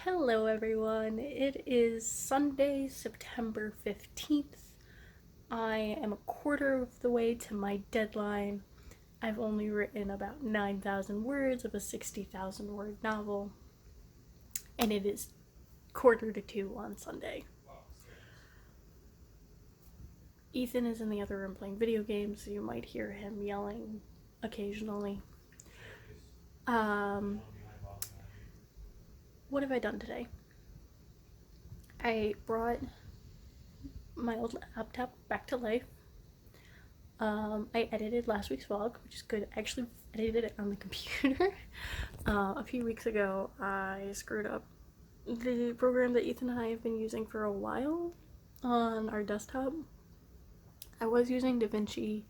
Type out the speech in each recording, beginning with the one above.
Hello everyone, it is Sunday, September 15th. I am a quarter of the way to my deadline. I've only written about 9,000 words of a 60,000 word novel, and it is 1:45 on Sunday. Ethan is in the other room playing video games, so you might hear him yelling occasionally. What have I done today? I brought my old laptop back to life. I edited last week's vlog, which is good. I actually edited it on the computer. A few weeks ago, I screwed up the program that Ethan and I have been using for a while on our desktop. I was using DaVinci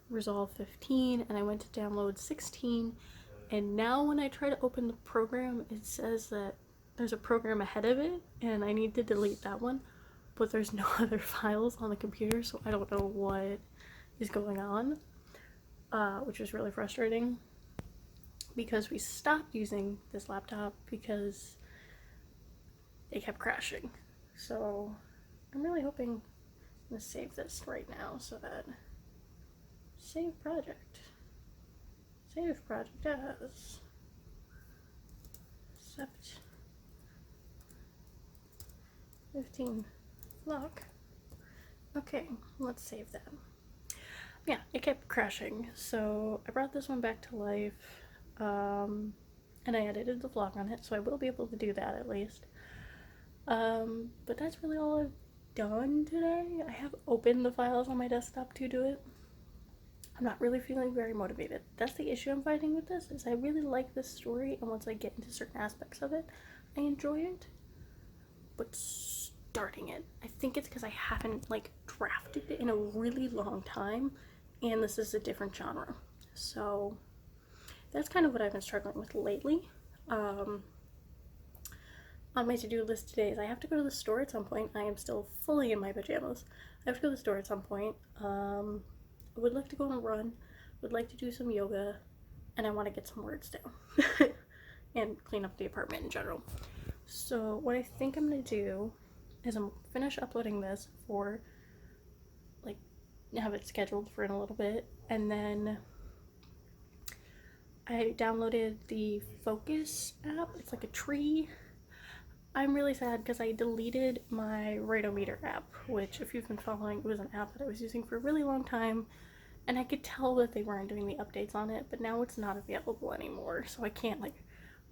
Resolve 15, and I went to download 16, and now when I try to open the program, it says that there's a program ahead of it, and I need to delete that one, but there's no other files on the computer, so I don't know what is going on, which is really frustrating because we stopped using this laptop because it kept crashing. So I'm really hoping I'm gonna save this right now so that save project as sept 15 vlog. Okay, let's save that. Yeah, it kept crashing, so I brought this one back to life, and I edited the vlog on it, so I will be able to do that at least. But that's really all I've done today. I have opened the files on my desktop to do it. I'm not really feeling very motivated. That's the issue I'm finding with this, is I really like this story, and once I get into certain aspects of it, I enjoy it. But starting it, I think it's because I haven't drafted it in a really long time, and this is a different genre, so that's kind of what I've been struggling with lately. On my to-do list today is I have to go to the store at some point. I am still fully in my pajamas. I have to go to the store at some point. I would like to go on a run, would like to do some yoga, and I want to get some words down and clean up the apartment in general. So what I think I'm gonna do is I'm finish uploading this for have it scheduled for in a little bit, and then I downloaded the Focus app. It's like a tree. I'm really sad because I deleted my Rhytometer app, which, if you've been following, it was an app that I was using for a really long time, and I could tell that they weren't doing the updates on it, but now it's not available anymore, so I can't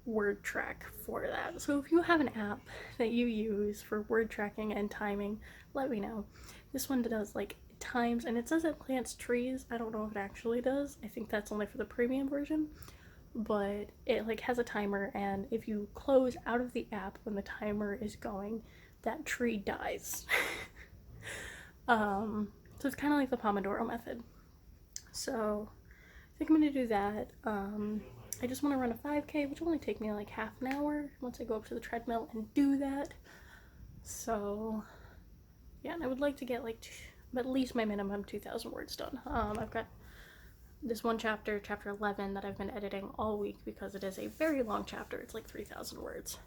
word track for that. So if you have an app that you use for word tracking and timing, let me know. This one does times, and it says it plants trees. I don't know if it actually does. I think that's only for the premium version, but it has a timer, and if you close out of the app when the timer is going, that tree dies. So it's kind of like the Pomodoro method. So I think I'm gonna do that. I just want to run a 5K, which will only take me half an hour once I go up to the treadmill and do that. So yeah, and I would like to get at least my minimum 2,000 words done. I've got this one chapter 11, that I've been editing all week because it is a very long chapter. It's 3,000 words.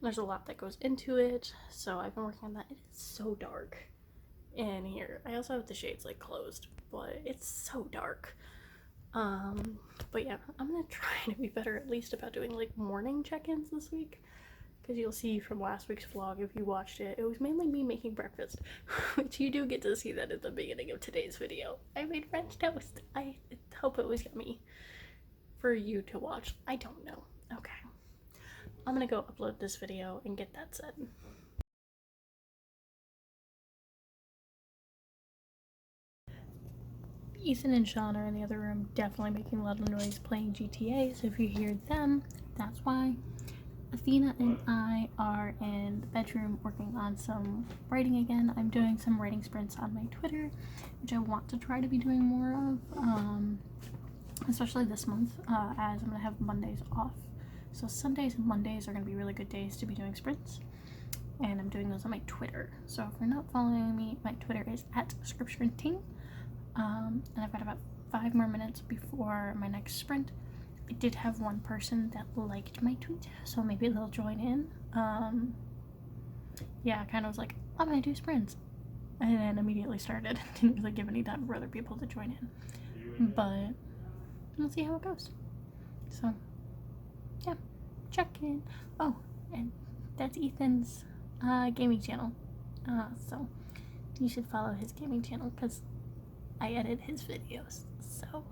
There's a lot that goes into it, so I've been working on that. It is so dark in here. I also have the shades closed, but it's so dark. But yeah, I'm gonna try to be better at least about doing morning check-ins this week, because you'll see from last week's vlog, if you watched it, it was mainly me making breakfast, which you do get to see that at the beginning of today's video. I made French toast. I hope it was yummy for you to watch. I don't know. Okay, I'm gonna go upload this video and get that set. Ethan and Sean are in the other room, definitely making a lot of noise playing GTA, so if you hear them, that's why. Athena and I are in the bedroom working on some writing again. I'm doing some writing sprints on my Twitter, which I want to try to be doing more of, especially this month, as I'm going to have Mondays off. So Sundays and Mondays are going to be really good days to be doing sprints, and I'm doing those on my Twitter. So if you're not following me, my Twitter is @Scripturient, and I've got about 5 more minutes before my next sprint. it did have one person that liked my tweet, so maybe they'll join in. Yeah, I kind of was like, I'm gonna do sprints, and then immediately started. Didn't really give any time for other people to join in, but we'll see how it goes. So yeah, check in. Oh, and that's Ethan's gaming channel, so you should follow his gaming channel because I edit his videos, so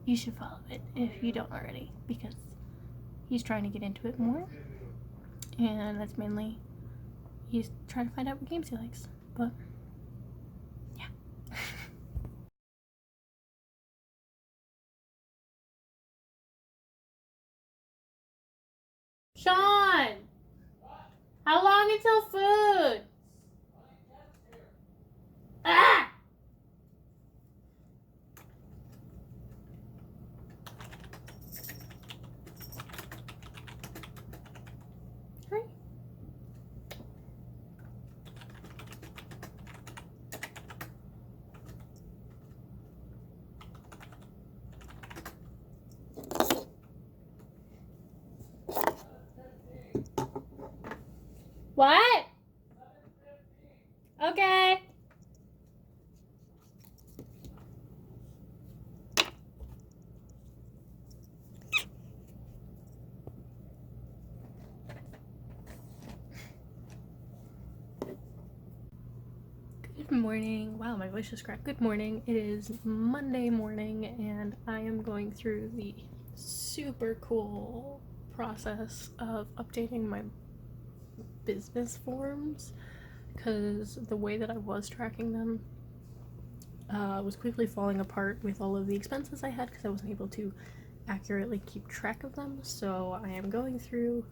you should follow it if you don't already, because he's trying to get into it more, and that's mainly he's trying to find out what games he likes. But yeah. Sean, how long until food? Ah! Hurry. What? Okay. Good morning. Wow, my voice just cracked. Good morning. It is Monday morning, and I am going through the super cool process of updating my business forms, because the way that I was tracking them was quickly falling apart with all of the expenses I had, because I wasn't able to accurately keep track of them. So I am going through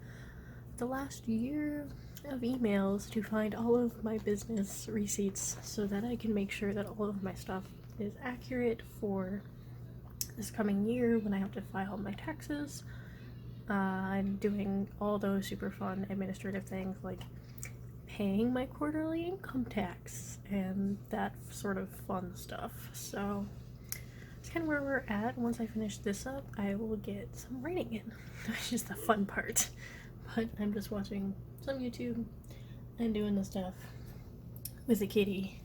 the last year of emails to find all of my business receipts so that I can make sure that all of my stuff is accurate for this coming year when I have to file my taxes. I'm doing all those super fun administrative things like paying my quarterly income tax and that sort of fun stuff. So it's kind of where we're at. Once I finish this up, I will get some writing in, which is the fun part. But I'm just watching some YouTube and doing the stuff with the kitty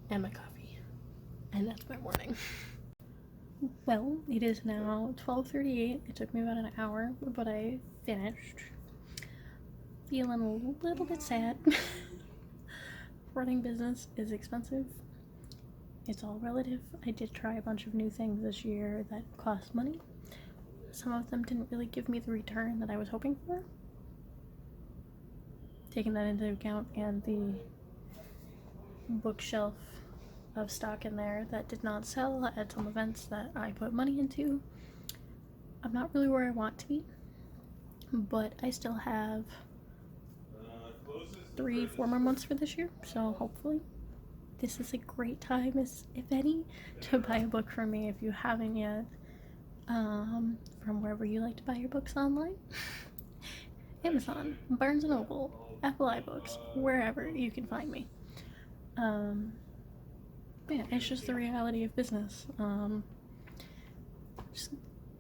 and my coffee, and that's my morning. Well, it is now 12:38. It took me about an hour, but I finished. Feeling a little bit sad. Running business is expensive. It's all relative. I did try a bunch of new things this year that cost money. Some of them didn't really give me the return that I was hoping for. Taking that into account, and the bookshelf of stock in there that did not sell at some events that I put money into. I'm not really where I want to be, but I still have 3-4 more months for this year, so hopefully this is a great time, if any, to buy a book from me if you haven't yet, from wherever you like to buy your books online. Amazon, Barnes & Noble, Apple iBooks, wherever you can find me. Yeah, it's just the reality of business. Just,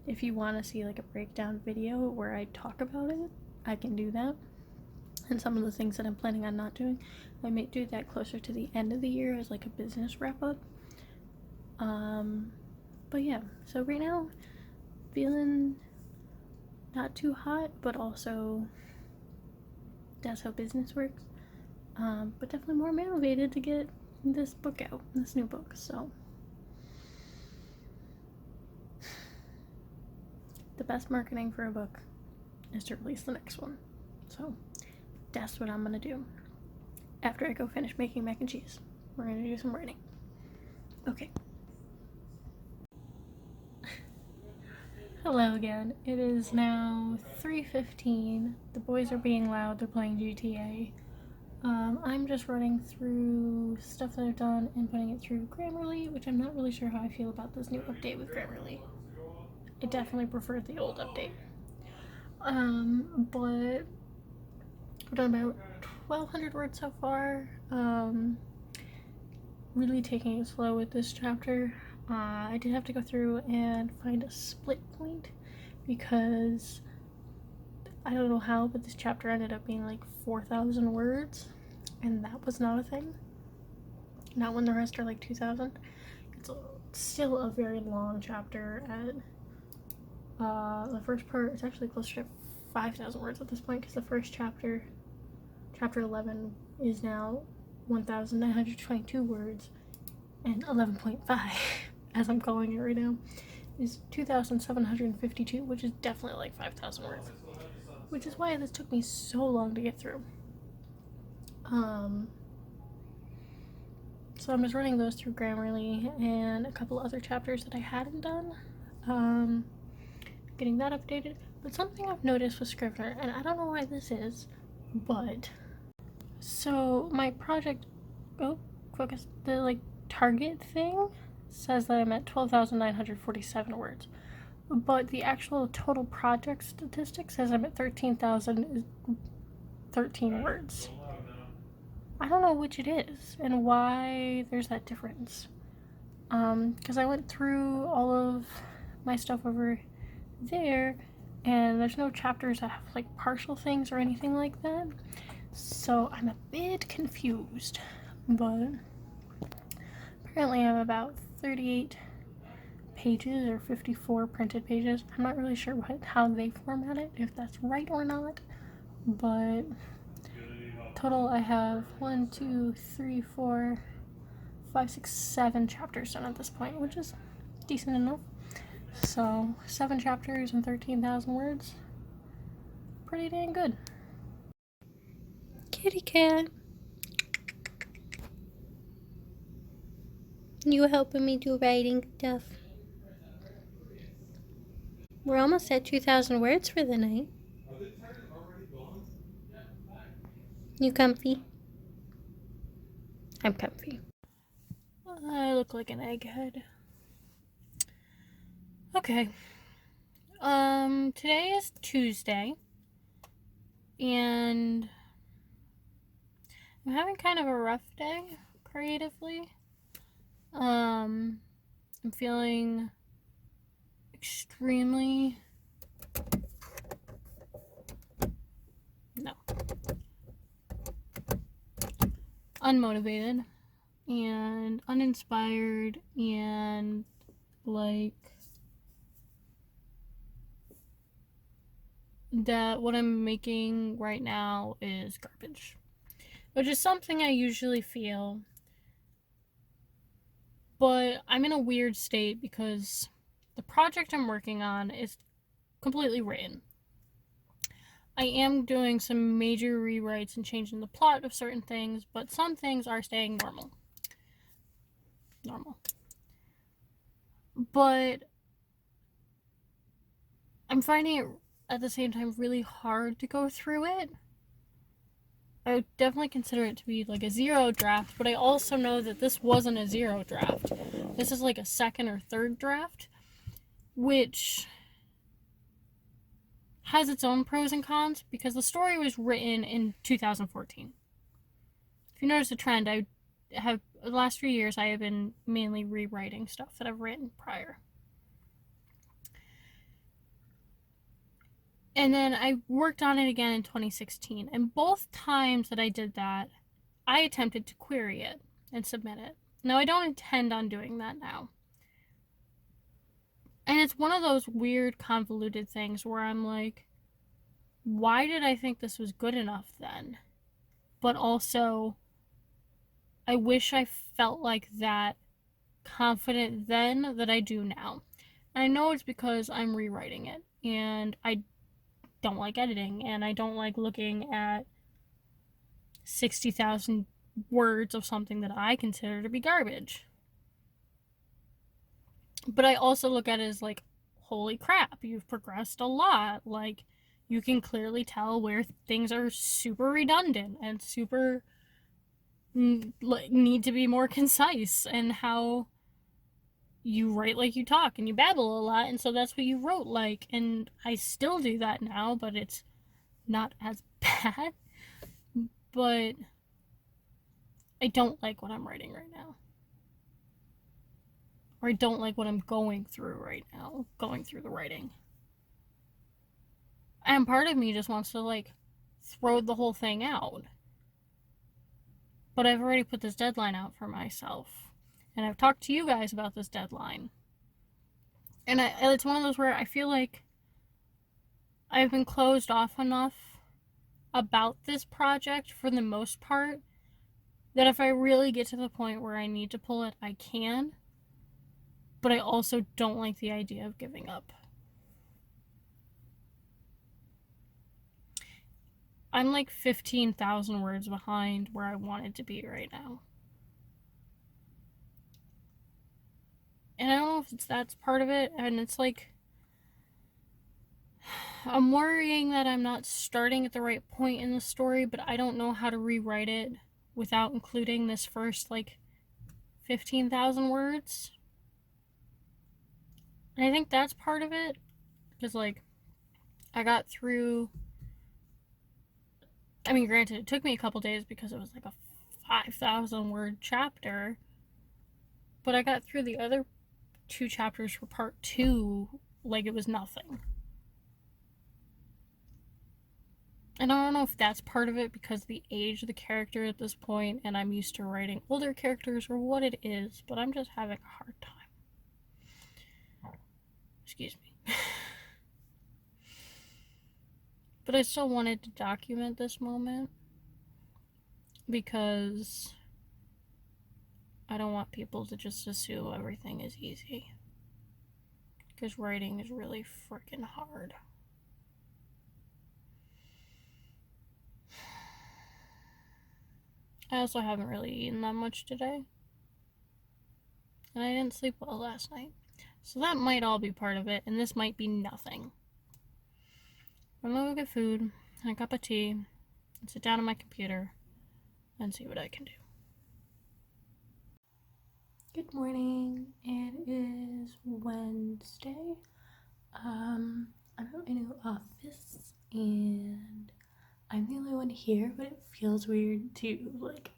if you want to see like a breakdown video where I talk about it, I can do that. And some of the things that I'm planning on not doing, I may do that closer to the end of the year as like a business wrap up. But yeah, so right now, feeling not too hot, but also that's how business works. But definitely more motivated to get this book out, this new book. So the best marketing for a book is to release the next one. So that's what I'm gonna do after I go finish making mac and cheese. We're gonna do some writing. Okay. Hello again. It is now 3:15. The boys are being loud. They're playing GTA. I'm just running through stuff that I've done and putting it through Grammarly, which I'm not really sure how I feel about this new update with Grammarly. I definitely preferred the old update. But I've done about 1,200 words so far. Really taking it slow with this chapter. I did have to go through and find a split point because I don't know how, but this chapter ended up being like 4,000 words, and that was not a thing. Not when the rest are like 2,000. It's still a very long chapter. At the first part, it's actually closer to 5,000 words at this point because the first chapter, chapter 11, is now 1,922 words, and 11.5, as I'm calling it right now, is 2,752, which is definitely like 5,000 words, which is why this took me so long to get through. So I'm just running those through Grammarly and a couple other chapters that I hadn't done, getting that updated. But something I've noticed with Scrivener, and I don't know why this is, but so my project, focus, the like target thing says that I'm at 12,947 words, but the actual total project statistic says I'm at 13,013 words. I don't know which it is and why there's that difference. Because I went through all of my stuff over there, and there's no chapters that have like partial things or anything like that. So I'm a bit confused, but apparently I have about 38 pages or 54 printed pages. I'm not really sure how they format it, if that's right or not, but total I have 1, 2, 3, 4, 5, 6, 7 chapters done at this point, which is decent enough. So 7 chapters and 13,000 words, pretty dang good. Kitty cat, you helping me do writing stuff. We're almost at 2,000 words for the night. You comfy? I'm comfy. I look like an egghead. Okay. Today is Tuesday, and I'm having kind of a rough day creatively. I'm feeling extremely unmotivated and uninspired, and like that what I'm making right now is garbage, which is something I usually feel, but I'm in a weird state because the project I'm working on is completely written. I am doing some major rewrites and changing the plot of certain things, but some things are staying normal. But I'm finding it at the same time really hard to go through it. I would definitely consider it to be like a 0 draft, but I also know that this wasn't a 0 draft. This is like a 2nd or 3rd draft, which has its own pros and cons because the story was written in 2014. If you notice a trend, I have the last few years I have been mainly rewriting stuff that I've written prior. And then I worked on it again in 2016, and both times that I did that, I attempted to query it and submit it. Now, I don't intend on doing that now. And it's one of those weird, convoluted things where I'm like, why did I think this was good enough then? But also, I wish I felt like that confident then that I do now. And I know it's because I'm rewriting it, and I don't like editing, and I don't like looking at 60,000 words of something that I consider to be garbage. But I also look at it as like, holy crap, you've progressed a lot. Like, you can clearly tell where things are super redundant and super need to be more concise, and how you write like you talk and you babble a lot, and so that's what you wrote like. And I still do that now, but it's not as bad. But I don't like what I'm writing right now. or I don't like what I'm going through right now, going through the writing. And part of me just wants to, like, throw the whole thing out. But I've already put this deadline out for myself. And I've talked to you guys about this deadline. And it's one of those where I feel like I've been closed off enough about this project for the most part that if I really get to the point where I need to pull it, I can. But I also don't like the idea of giving up. I'm like 15,000 words behind where I wanted to be right now. And I don't know if that's part of it, and it's like, I'm worrying that I'm not starting at the right point in the story, but I don't know how to rewrite it without including this first, like, 15,000 words. And I think that's part of it, because, like, I got through, I mean, granted, it took me a couple days because it was like a 5,000 word chapter, but I got through the other 2 chapters for part 2 like it was nothing. And I don't know if that's part of it because of the age of the character at this point, and I'm used to writing older characters, or what it is, but I'm just having a hard time. Excuse me. But I still wanted to document this moment because I don't want people to just assume everything is easy. Because writing is really freaking hard. I also haven't really eaten that much today. And I didn't sleep well last night. So that might all be part of it, and this might be nothing. I'm gonna go get food, and a cup of tea, and sit down on my computer, and see what I can do. Good morning. It is Wednesday. I'm at my new office, and I'm the only one here, but it feels weird to, like,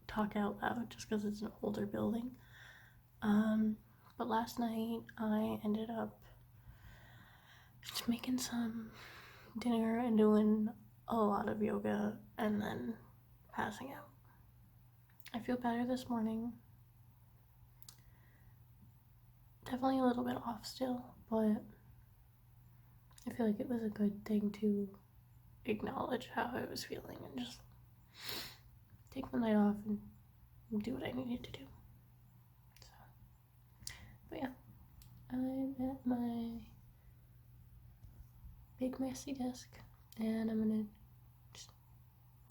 talk out loud just because it's an older building. But last night I ended up just making some dinner and doing a lot of yoga and then passing out. I feel better this morning. Definitely a little bit off still, but I feel like it was a good thing to acknowledge how I was feeling and just take the night off and do what I needed to do. So, but yeah, I'm at my big messy desk and I'm gonna just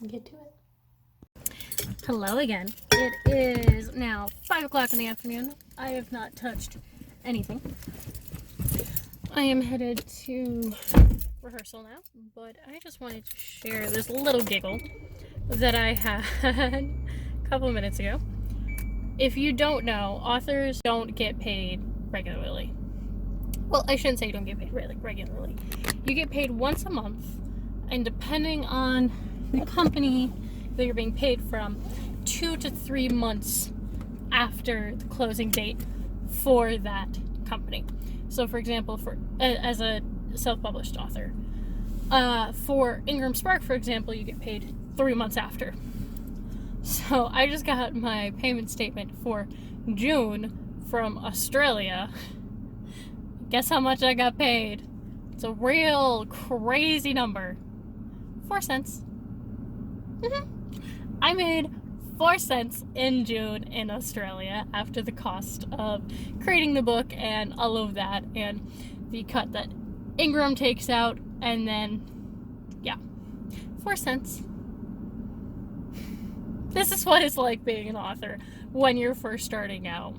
get to it. Hello again. It is now 5 o'clock in the afternoon. I have not touched anything. I am headed to rehearsal now, but I just wanted to share this little giggle that I had a couple minutes ago. If you don't know, authors don't get paid regularly. Well, I shouldn't say you don't get paid regularly. You get paid once a month, and depending on the company that you're being paid from, 2 to 3 months after the closing date for that company. So, for example, as a self-published author, for Ingram Spark, for example, you get paid 3 months after. So I just got my payment statement for June from Australia. Guess how much I got paid? It's a real crazy number. 4 cents. I made 4 cents in June in Australia after the cost of creating the book and all of that, and the cut that Ingram takes out, and then, yeah, 4 cents. This is what it's like being an author when you're first starting out.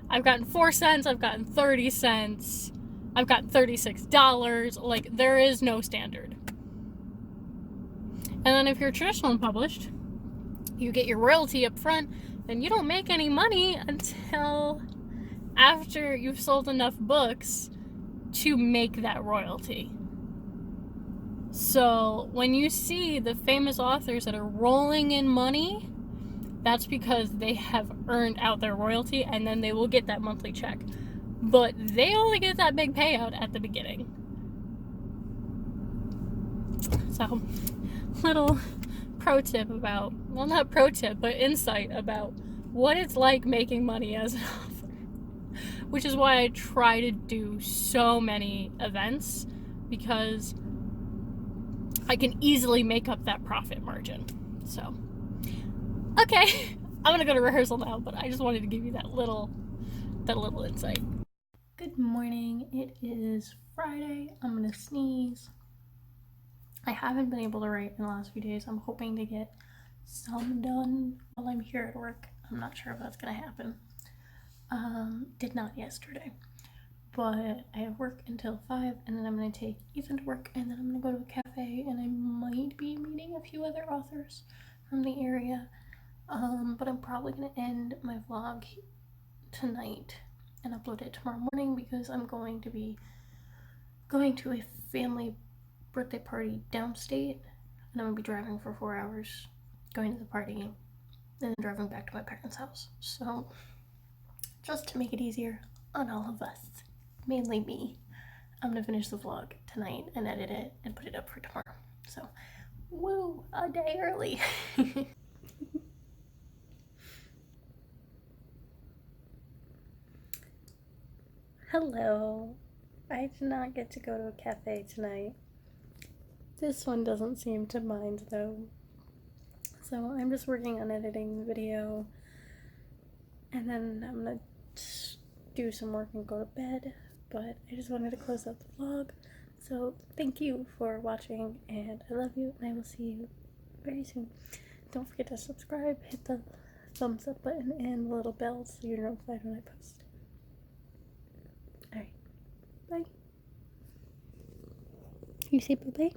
I've gotten 4 cents, I've gotten 30 cents, I've gotten $36. Like, there is no standard. And then if you're traditional and published, you get your royalty up front, and you don't make any money until after you've sold enough books to make that royalty. So when you see the famous authors that are rolling in money, that's because they have earned out their royalty, and then they will get that monthly check. But they only get that big payout at the beginning. So, little pro tip about, well, not pro tip, but insight about what it's like making money as an author. Which is why I try to do so many events, because I can easily make up that profit margin. So, okay, I'm gonna go to rehearsal now, but I just wanted to give you that little insight. Good morning. It is Friday. I'm gonna sneeze. I haven't been able to write in the last few days. I'm hoping to get some done while I'm here at work. I'm not sure if that's gonna happen. Did not yesterday. But I have work until 5, and then I'm going to take Ethan to work, and then I'm going to go to a cafe, and I might be meeting a few other authors from the area. But I'm probably going to end my vlog tonight and upload it tomorrow morning, because I'm going to be going to a family birthday party downstate, and I'm going to be driving for 4 hours, going to the party, and then driving back to my parents' house. So, just to make it easier on all of us, mainly me, I'm gonna finish the vlog tonight and edit it and put it up for tomorrow. So, woo, a day early. Hello. I did not get to go to a cafe tonight. This one doesn't seem to mind though. So I'm just working on editing the video, and then I'm gonna do some work and go to bed. But I just wanted to close out the vlog. So thank you for watching, and I love you, and I will see you very soon. Don't forget to subscribe, hit the thumbs up button, and the little bell so you're notified when I post. Alright, bye. You say bye-bye?